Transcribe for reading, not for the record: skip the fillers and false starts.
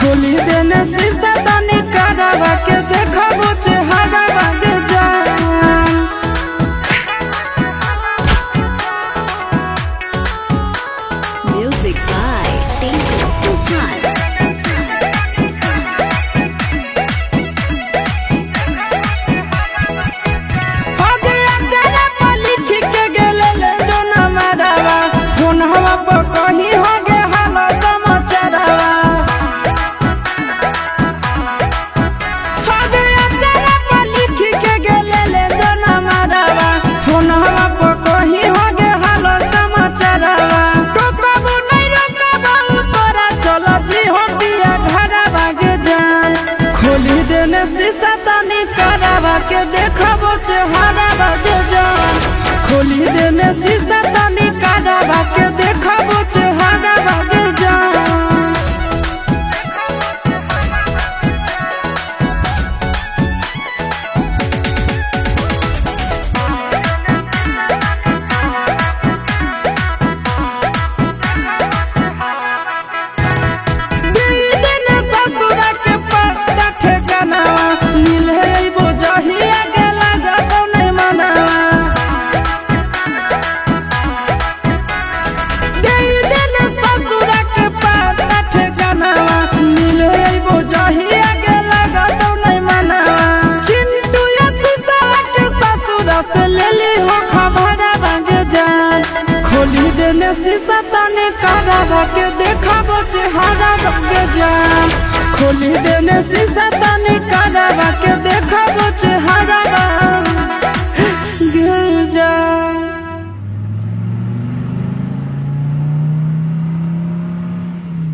खोली देने शीशा तनी करावा के देखाबो चेहरा बागे जान। Music by Tinku Tufan। खोली देने शीशा तनी करावा के देखाबो चेहरा बागे जान। खोली देने शीशा तनी करावा के देखाबो चेहरा बागे जान। खोली देने शीशा तनी करावा के देखाबो चेहरा बागे जान। खोली देने शीशा तनी